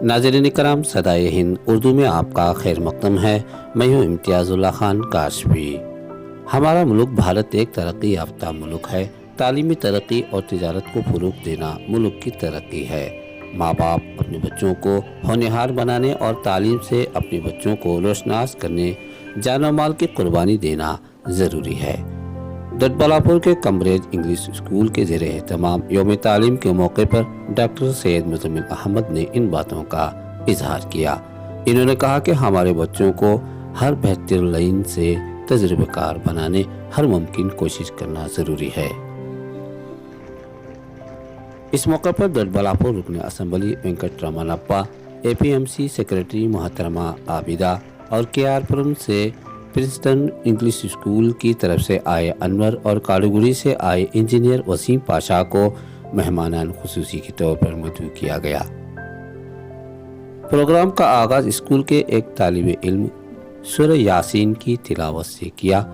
नाज़रीन कराम, सदाए हिंद उर्दू में आपका खैर मक़दम है। मैं हूँ इम्तियाज़ुल्लाह खान काशफी। हमारा मुल्क भारत एक तरक्की याफ्ता मुल्क है। तालीमी तरक्की और तिजारत को फ़रोग़ देना मुल्क की तरक्की है। माँ बाप अपने बच्चों को होनहार बनाने और तालीम से अपने बच्चों को रोशनास करने जान और माल की कुर्बानी देना ज़रूरी है। दटबलापुर के कम्ब्रिज इंग्लिश स्कूल के ज़ेरे एहतमाम यौम तालीम के मौके पर डॉक्टर सैयद मुज़म्मिल अहमद ने इन बातों का इजहार किया। इन्होंने कहा कि हमारे बच्चों को हर बेहतर लाइन से तजुर्बेकार बनाने हर मुमकिन कोशिश करना ज़रूरी है। इस मौके पर दटबलापुर रुकन असम्बली वेंकट रमनप्पा, APMC सेक्रेटरी मोहतरमा आबिदा और KR पुरम से प्रिंसटन इंग्लिश स्कूल की तरफ से आए अनवर और कालूगुड़ी से आए इंजीनियर वसीम पाशा को मेहमानान खुसूसी के तौर पर मदऊ किया गया। प्रोग्राम का आगाज स्कूल के एक तालिबे इल्म सूरह यासीन की तिलावत से किया।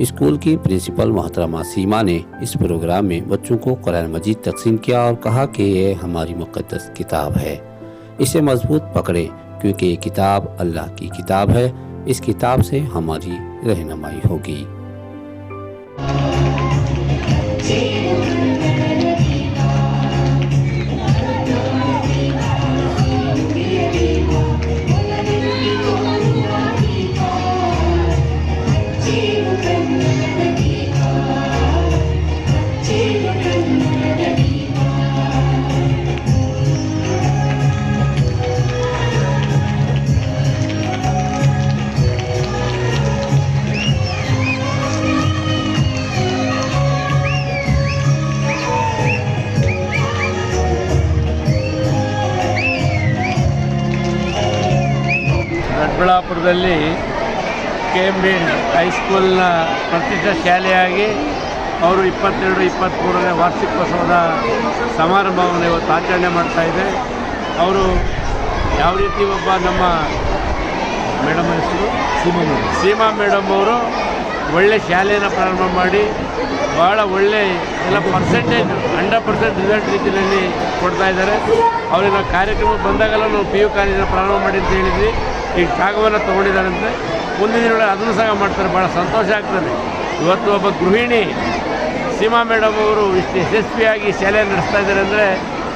स्कूल की प्रिंसिपल मोहतरमा सीमा ने इस प्रोग्राम में बच्चों को कुरान मजीद तकसीम किया और कहा कि ये हमारी मुक़द्दस किताब है, इसे मजबूत पकड़े क्योंकि ये किताब अल्लाह की किताब है। इस किताब से हमारी रहनुमाई होगी। ದೊಡ್ಡಬಳ್ಳಾಪುರದಲ್ಲಿ KMB ಹೈಸ್ಕೂಲ್ನ ಪ್ರತಿಷ್ಠಿತ ಶಾಲೆಯಾಗಿ ಅವರು 22-23ನೇ ವಾರ್ಷಿಕೋತ್ಸವದ ಸಮಾರಂಭವನ್ನು ಇವತ್ತು ಆಚರಣೆ ಮಾಡ್ತಾಯಿದೆ. ಅವರು ಯಾವ ರೀತಿ ಒಬ್ಬ ನಮ್ಮ ಮೇಡಮ್ ಹೆಸರು ಸೀಮಾ ಮೇಡಮ್ ಅವರು ಒಳ್ಳೆ ಶಾಲೆಯನ್ನು ಪ್ರಾರಂಭ ಮಾಡಿ ಭಾಳ ಒಳ್ಳೆ ಎಲ್ಲ ಪರ್ಸೆಂಟೇಜ್ 100% ರಿಸಲ್ಟ್ ರೀತಿಯಲ್ಲಿ ಕೊಡ್ತಾ ಇದ್ದಾರೆ. ಅವರಿನ ಕಾರ್ಯಕ್ರಮ ಬಂದಾಗೆಲ್ಲ ನಾವು PU ಕಾಲೇಜನ್ನು ಪ್ರಾರಂಭ ಮಾಡಿ ಅಂತ ಹೇಳಿದ್ವಿ. ಈಗ ಜಾಗವನ್ನು ತೊಗೊಂಡಿದ್ದಾರಂತೆ, ಮುಂದಿನ ದಿನಗಳಲ್ಲಿ ಅದನ್ನು ಸಹ ಮಾಡ್ತಾರೆ. ಭಾಳ ಸಂತೋಷ ಆಗ್ತದೆ. ಇವತ್ತು ಒಬ್ಬ ಗೃಹಿಣಿ ಸೀಮಾ ಮೇಡಮ್ ಅವರು ಇಷ್ಟು ಯಶಸ್ವಿಯಾಗಿ ಶಾಲೆ ನಡೆಸ್ತಾ ಇದ್ದಾರೆ ಅಂದರೆ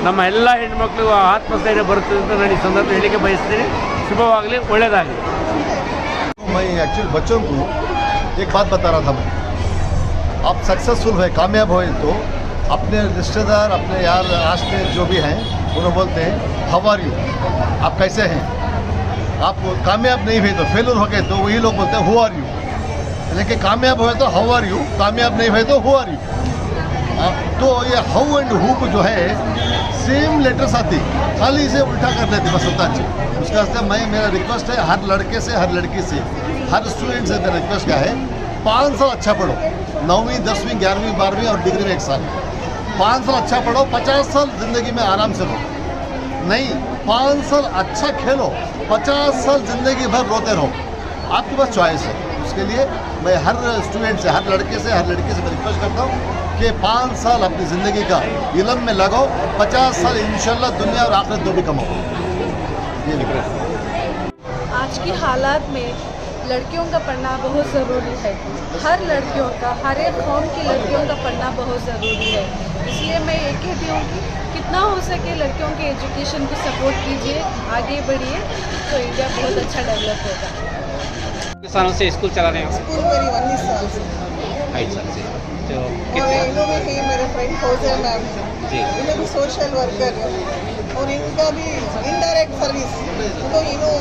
ನಮ್ಮ ಎಲ್ಲ ಹೆಣ್ಮಕ್ಳಿಗೂ ಆತ್ಮಸ್ಥೈರ್ಯ ಬರುತ್ತದೆ ಅಂತ ನಾನು ಈ ಸಂದರ್ಭ ಹೇಳಿಕೆ ಬಯಸ್ತೀನಿ. ಶುಭವಾಗಲಿ, ಒಳ್ಳೆಯದಾಗಲಿ. मैं एक्चुअली बच्चों को एक बात बता रहा था, मैं आप सक्सेसफुल हुए, कामयाब हुए तो अपने रिश्तेदार, अपने यार आस में जो भी हैं उन्हें बोलते हैं हाउ आर यू, आप कैसे हैं। आप कामयाब नहीं हुए तो फेलर हो गए तो वही लोग बोलते हैं हु आर यू। लेकिन कामयाब हुए तो हाउ आर यू, कामयाब नहीं हुए तो हु आर यू। तो ये हाउ एंड हु को जो है सेम लेटर्स आती, खाली इसे उल्टा कर लेते बस होता अच्छी। उसके वास्ते मेरा रिक्वेस्ट है हर लड़के से, हर लड़की से, हर स्टूडेंट से मेरा रिक्वेस्ट क्या है, 5 साल अच्छा पढ़ो, 9वीं 10वीं 11वीं 12वीं और डिग्री में 1 साल। 5 साल अच्छा पढ़ो, 50 साल ज़िंदगी में आराम से रहो। नहीं, 5 साल अच्छा खेलो, 50 साल ज़िंदगी भर रोते रहो। आपके पास चॉइस है। उसके लिए मैं हर स्टूडेंट से, हर लड़के से, हर लड़की से मैं रिक्वेस्ट करता हूँ कि 5 साल अपनी ज़िंदगी का इल्म में लगाओ, 50 साल इंशाल्लाह दुनिया और आखिरत दो भी कमाओ। ये रिक्वेस्ट। आज की हालात में लड़कियों का पढ़ना बहुत ज़रूरी है। हर लड़कियों का, हर एक कौम की लड़कियों का पढ़ना बहुत ज़रूरी है। इसलिए मैं ये कहती हूँ कि कितना हो सके लड़कियों के एजुकेशन को सपोर्ट कीजिए, आगे बढ़िए, तो इंडिया बहुत अच्छा डेवलप होगा। सालों से स्कूल चला रहे हैं? स्कूल मेरी 19 साल से। 2.5 साल से। तो और इन्हों में ही मेरे फ्रेंड फौजिया मैम जी, इन्हें भी सोशल वर्कर है और इनका भी इनडायरेक्ट सर्विस, तो इन्हों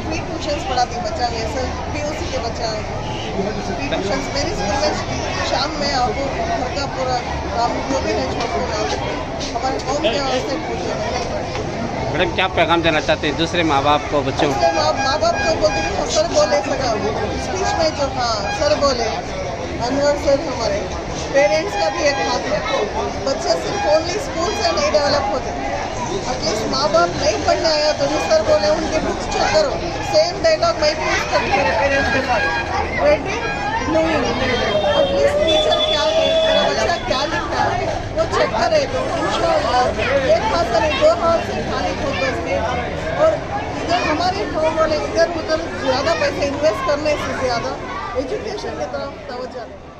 फ्री ट्यूशन्स पढ़ाती बच्चा में, PUC के बच्चा फ्री ट्यूशन्स मेरी स्कूल में शाम में आपको घर का पूरा काम जो भी है छोड़ कर हमारे कौम के वास्ते पूछे। मैडम क्या पैगाम देना चाहते हैं दूसरे माँ बाप को, बच्चों को? माँ बाप को बोलते हैं सर बोले सका स्पीच में जो, हाँ सर बोले, अनवर सर हमारे पेरेंट्स का भी एक हाथ है। बच्चे सिर्फ ओनली स्कूल से नहीं डेवलप होते, एटलीस्ट माँ बाप नहीं पढ़ने आया तो भी सर बोले उनके बुक्स चेक करो। सेम डायलॉग मैं भी यूज करती हूँ पेरेंट्स के साथ, रेडिंग एटलीस्ट टीचर क्या है, मेरा बच्चा क्या लिखता है वो चेक करे तो इंशाल्लाह एक हाथ से नहीं, 2 हाथ से खाली फोकस के, और इधर हमारे गाँव वाले इधर उधर ज़्यादा पैसे इन्वेस्ट करने से ज़्यादा एजुकेशन की तरफ तवज्जो दें।